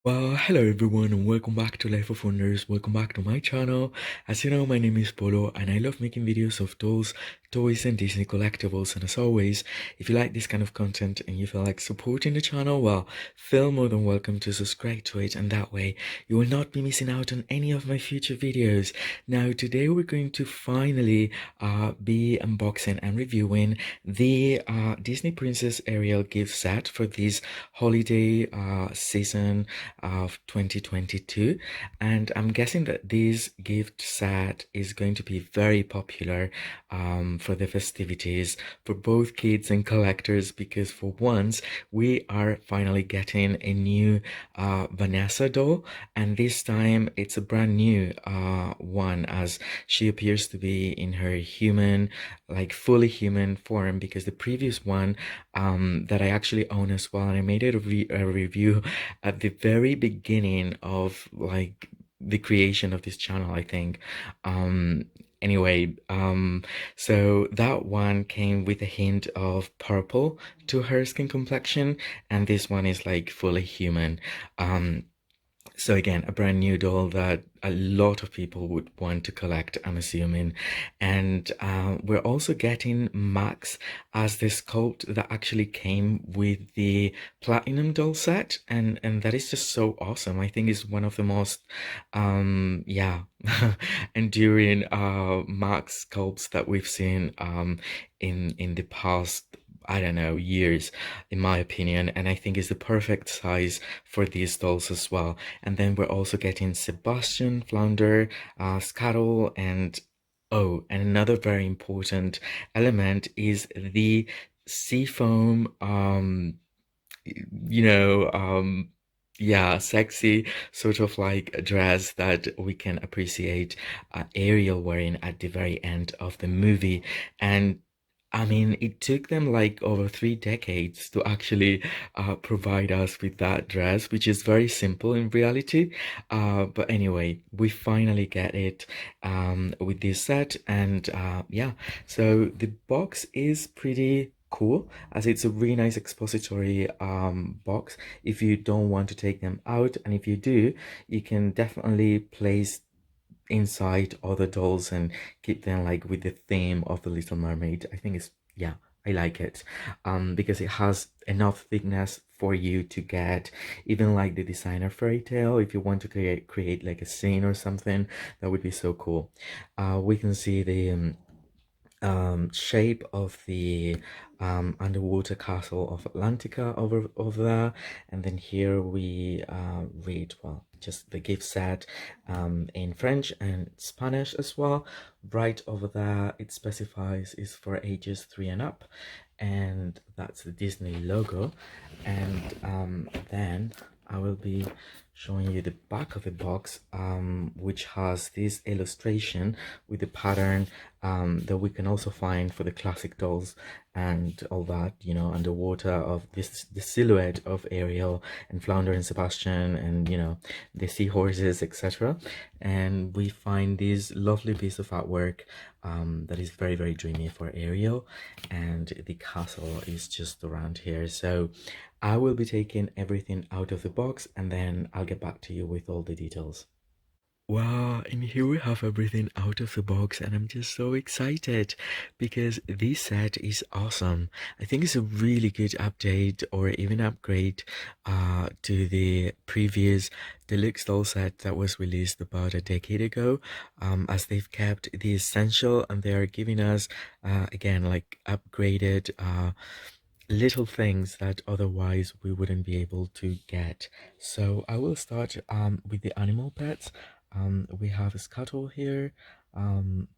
Well, hello everyone and welcome back to Life of Wonders. Welcome back to my channel. As you know, my name is Polo and I love making videos of dolls, toys and Disney collectibles. And as always, if you like this kind of content and you feel like supporting the channel, well, feel more than welcome to subscribe to it, and that way you will not be missing out on any of my future videos. Now, today we're going to finally be unboxing and reviewing the Disney Princess Ariel gift set for this holiday season of 2022, and I'm guessing that this gift set is going to be very popular for the festivities for both kids and collectors, because for once we are finally getting a new Vanessa doll, and this time it's a brand new one, as she appears to be in her human, like fully human form, because the previous one that I actually own as well, and I made it a review at the very beginning of like the creation of this channel, I think. Anyway, so that one came with a hint of purple to her skin complexion, and this one is like fully human. So again, a brand new doll that a lot of people would want to collect, I'm assuming. And we're also getting Max as the sculpt that actually came with the Platinum doll set. And that is just so awesome. I think it's one of the most, yeah, enduring Max sculpts that we've seen in the past, I don't know, years, in my opinion, and I think is the perfect size for these dolls as well. And then we're also getting Sebastian, Flounder, Scuttle, and oh, and another very important element is the seafoam, you know, yeah, sexy sort of like a dress that we can appreciate Ariel wearing at the very end of the movie. And I mean, it took them like over 3 decades to actually provide us with that dress, which is very simple in reality. But anyway, we finally get it with this set. And yeah, so the box is pretty cool, as it's a really nice expository box if you don't want to take them out, and if you do, you can definitely place inside other dolls and keep them like with the theme of the Little Mermaid. I think it's, yeah, I like it because it has enough thickness for you to get even like the designer fairy tale. If you want to create like a scene or something, that would be so cool. We can see the shape of the underwater castle of Atlantica over there, and then here we read, well, just the gift set in French and Spanish as well. Right over there it specifies is for ages 3 and up, and that's the Disney logo. And then I will be showing you the back of the box, which has this illustration with the pattern that we can also find for the classic dolls and all that, you know, underwater, of this, the silhouette of Ariel and Flounder and Sebastian, and you know, the seahorses, etc. And we find this lovely piece of artwork that is very, very dreamy for Ariel, and the castle is just around here. So I will be taking everything out of the box and then I'll get back to you with all the details. Wow, and here we have everything out of the box, and I'm just so excited because this set is awesome. I think it's a really good update or even upgrade to the previous deluxe doll set that was released about a decade ago, as they've kept the essential and they are giving us again like upgraded little things that otherwise we wouldn't be able to get. So I will start with the animal pets. We have a scuttle here. Um,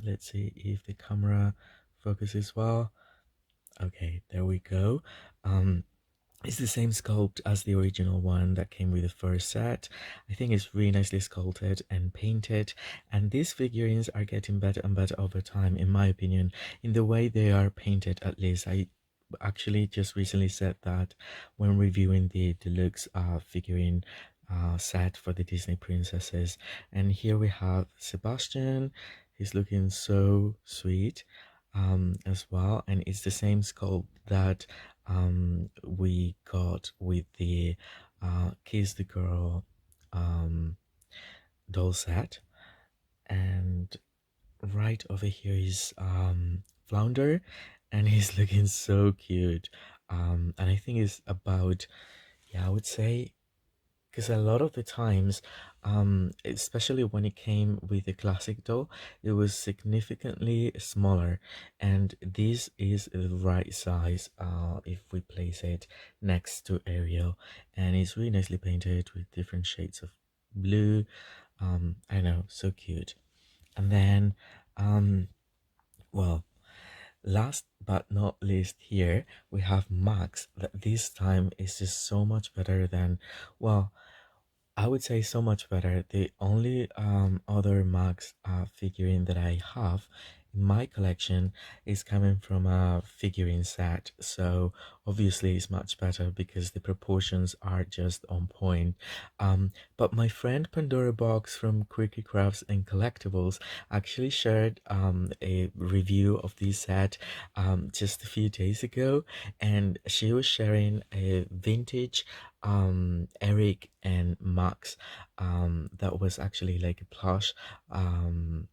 let's see if the camera focuses well. Okay, there we go. It's the same sculpt as the original one that came with the first set. I think it's really nicely sculpted and painted, and these figurines are getting better and better over time, in my opinion, in the way they are painted. At least I actually just recently said that when reviewing the deluxe figurine set for the Disney princesses. And here we have Sebastian. He's looking so sweet as well, and it's the same sculpt that we got with the Kiss the Girl doll set, and right over here is Flounder, and he's looking so cute. And I think it's about, yeah, I would say, because a lot of the times, especially when it came with the classic doll, it was significantly smaller, and this is the right size if we place it next to Ariel, and it's really nicely painted with different shades of blue. I know, so cute. And then, um, well, last but not least, here we have Max. That this time is just so much better than, well, I would say so much better. The only other Max figurine that I have in my collection is coming from a figurine set, so obviously it's much better because the proportions are just on point. But my friend Pandora Box from Quirky Crafts and Collectibles actually shared a review of this set just a few days ago, and she was sharing a vintage Eric and Max that was actually like a plush um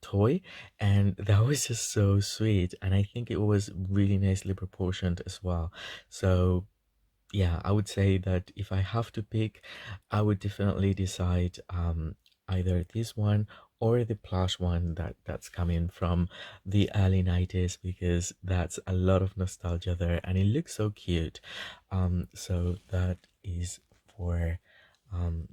toy, and that was just so sweet, and I think it was really nicely proportioned as well. So yeah, I would say that if I have to pick, I would definitely decide either this one or the plush one that's coming from the early 90s, because that's a lot of nostalgia there and it looks so cute. So that is for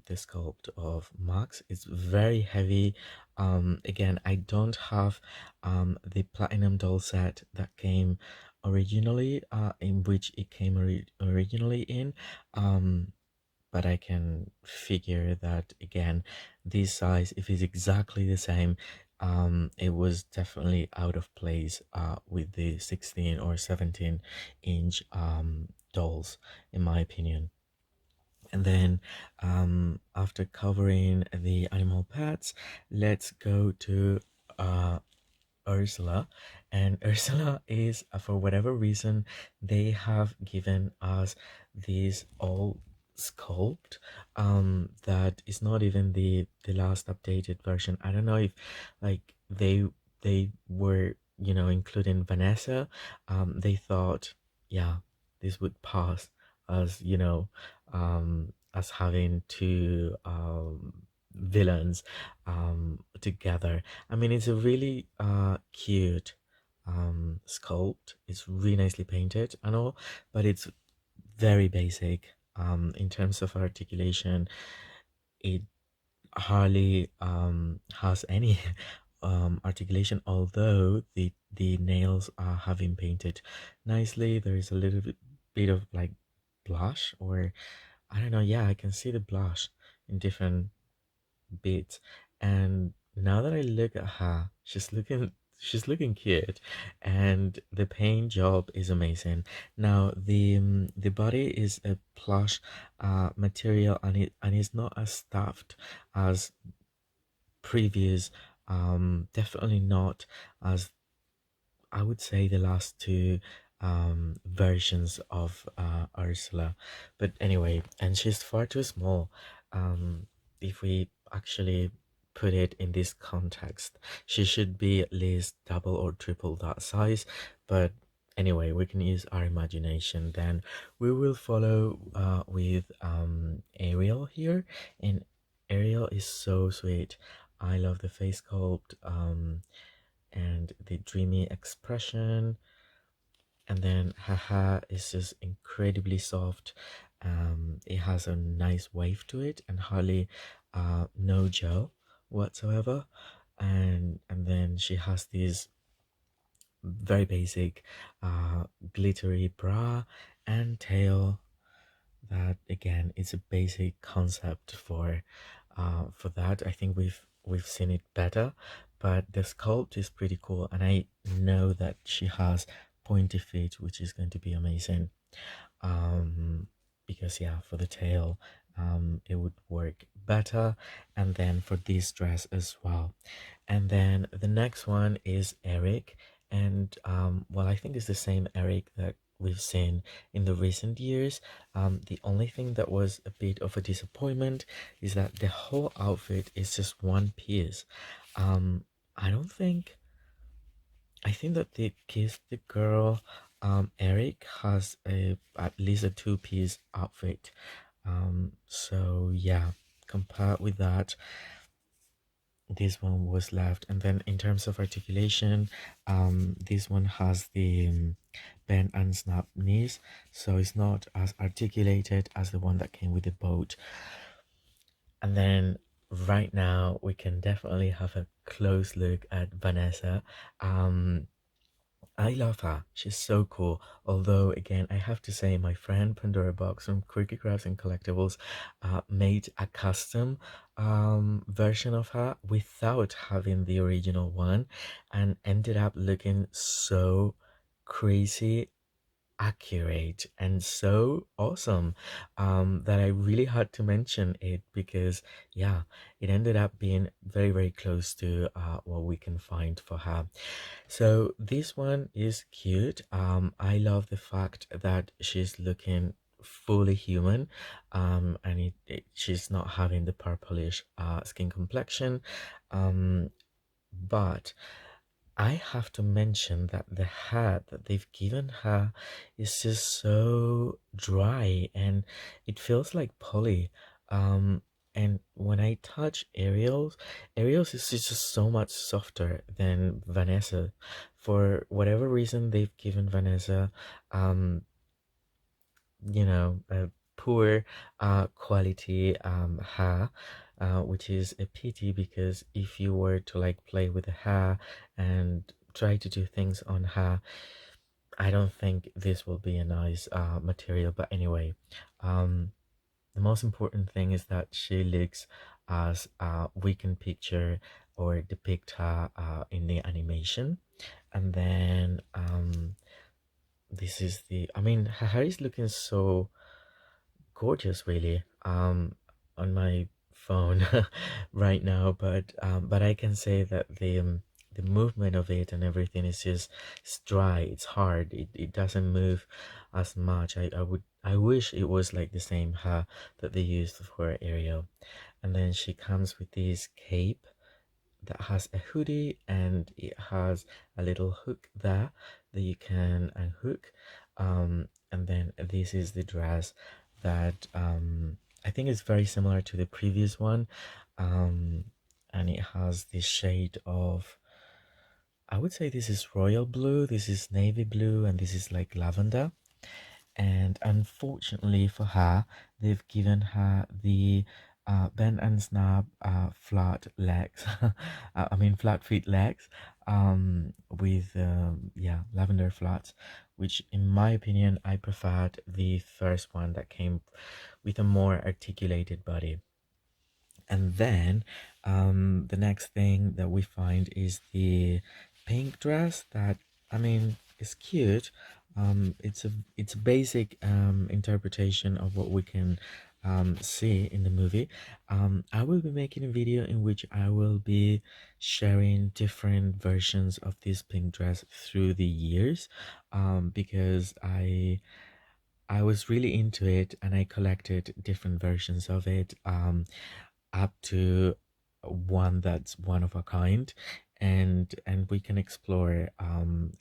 the sculpt of Max. It's very heavy. Again, I don't have the platinum doll set that came originally, in which it came originally in, um but I can figure that again, this size, if it's exactly the same, it was definitely out of place with the 16 or 17-inch dolls, in my opinion. And then after covering the animal pets, let's go to uh Ursula. And Ursula is, for whatever reason, they have given us this old sculpt that is not even the last updated version. I don't know if like they were, including Vanessa. They thought, yeah, this would pass as, as having two villains together. I mean, it's a really cute sculpt. It's really nicely painted and all, but it's very basic. In terms of articulation, it hardly has any articulation, although the nails have been painted nicely. There is a little bit of like blush, or I don't know. Yeah, I can see the blush in different bit. And now that I look at her, she's looking cute, and the paint job is amazing. Now the body is a plush material, and it's not as stuffed as previous. Definitely not as, I would say, the last two versions of Ursula. But anyway, and she's far too small. If we actually put it in this context, she should be at least double or triple that size. But anyway, we can use our imagination. Then we will follow with Ariel here, and Ariel is so sweet. I love the face sculpt. And the dreamy expression, and then her hair is just incredibly soft. It has a nice wave to it and hardly no gel whatsoever. And then she has this very basic glittery bra and tail. That again is a basic concept for that. I think we've seen it better, but the sculpt is pretty cool, and I know that she has pointy feet, which is going to be amazing. Because yeah, for the tail, it would work better, and then for this dress as well. And then the next one is Eric, and well, I think it's the same Eric that we've seen in the recent years. The only thing that was a bit of a disappointment is that the whole outfit is just one piece. um I don't think I think that the Kiss the Girl, Eric has a at least a two-piece outfit. So yeah, compared with that, this one was left. And then in terms of articulation, this one has the bend and snap knees, so it's not as articulated as the one that came with the boat. And then right now we can definitely have a close look at Vanessa. I love her. She's so cool. Although, again, I have to say, my friend Pandora Box from Quirky Crafts and Collectibles made a custom version of her without having the original one, and ended up looking so crazy accurate and so awesome, that I really had to mention it because, yeah, it ended up being very, very close to what we can find for her. So this one is cute. I love the fact that she's looking fully human, and she's not having the purplish skin complexion. But I have to mention that the hat that they've given her is just so dry, and it feels like poly. And when I touch Ariel's is just so much softer than Vanessa. For whatever reason, they've given Vanessa, um, a poor quality hair, which is a pity, because if you were to like play with the hair and try to do things on her, I don't think this will be a nice material. But anyway, the most important thing is that she looks as we can picture or depict her in the animation. And then this is I mean, her hair is looking so gorgeous, really, on my phone right now. But I can say that the movement of it and everything is just, it's dry, it's hard, it doesn't move as much. I wish it was like the same hair that they used for Ariel. And then she comes with this cape that has a hoodie, and it has a little hook there that you can unhook. And then this is the dress that I think is very similar to the previous one. um, and it has this shade of, I would say this is royal blue, this is navy blue, and this is like lavender. And unfortunately for her, they've given her the bend and snap flat legs. I mean flat feet legs, with yeah, lavender flats, which in my opinion I preferred the first one that came with a more articulated body. And then the next thing that we find is the pink dress that, I mean, is cute. It's a basic interpretation of what we can see in the movie. I will be making a video in which I will be sharing different versions of this pink dress through the years, because I was really into it and I collected different versions of it, up to one that's one of a kind. And we can explore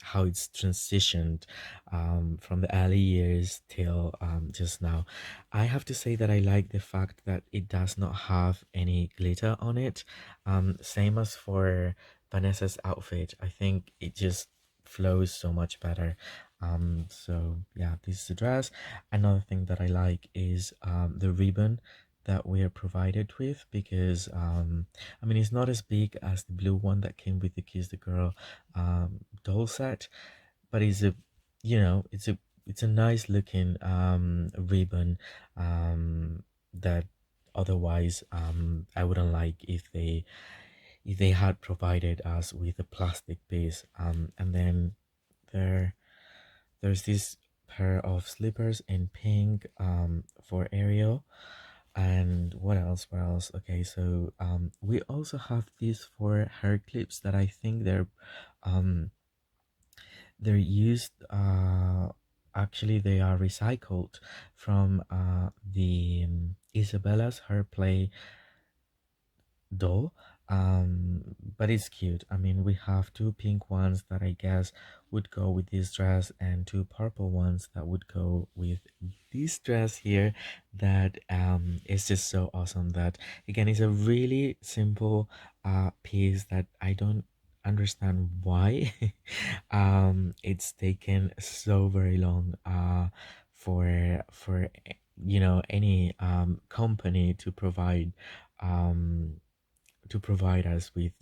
how it's transitioned from the early years till just now. I have to say that I like the fact that it does not have any glitter on it, same as for Vanessa's outfit. I think it just flows so much better. So yeah, this is the dress. Another thing that I like is the ribbon that we are provided with, because I mean, it's not as big as the blue one that came with the Kiss the Girl doll set, but it's a nice looking ribbon, that otherwise I wouldn't like if they had provided us with a plastic piece. And then there there's this pair of slippers in pink for Ariel. And what else, okay, so we also have these four hair clips that I think they're used actually they are recycled from the Isabella's Her Play doll. But it's cute. I mean, we have two pink ones that I guess would go with this dress, and two purple ones that would go with this dress here. That is just so awesome. That again is a really simple piece that I don't understand why it's taken so very long for any company um to provide us with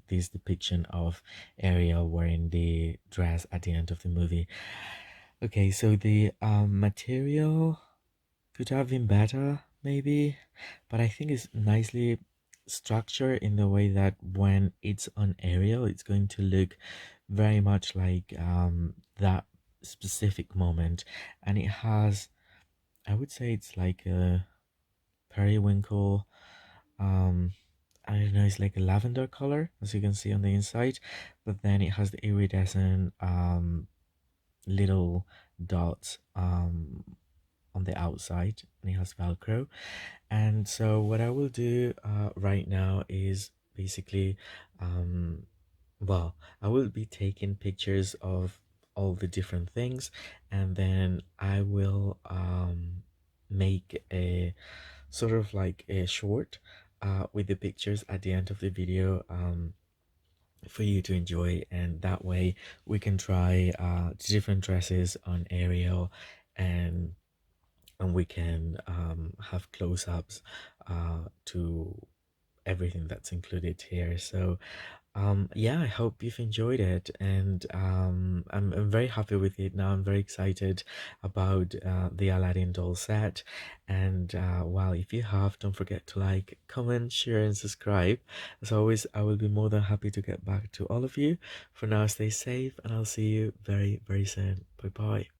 this depiction of Ariel wearing the dress at the end of the movie. Okay, so the material could have been better, maybe, but I think it's nicely structured in the way that when it's on Ariel, it's going to look very much like that specific moment, and it has, I would say, it's like a periwinkle um I don't know, it's like a lavender color, as you can see on the inside, but then it has the iridescent little dots on the outside, and it has Velcro. And so what I will do right now is basically, um, well, I will be taking pictures of all the different things, and then I will make a sort of like a short with the pictures at the end of the video for you to enjoy, and that way we can try different dresses on Ariel, and we can have close-ups to everything that's included here. So yeah, I hope you've enjoyed it, and I'm very happy with it now. I'm very excited about the Aladdin doll set, and well, if you have, don't forget to like, comment, share, and subscribe. As always, I will be more than happy to get back to all of you. For now, stay safe, and I'll see you very, very soon. Bye bye.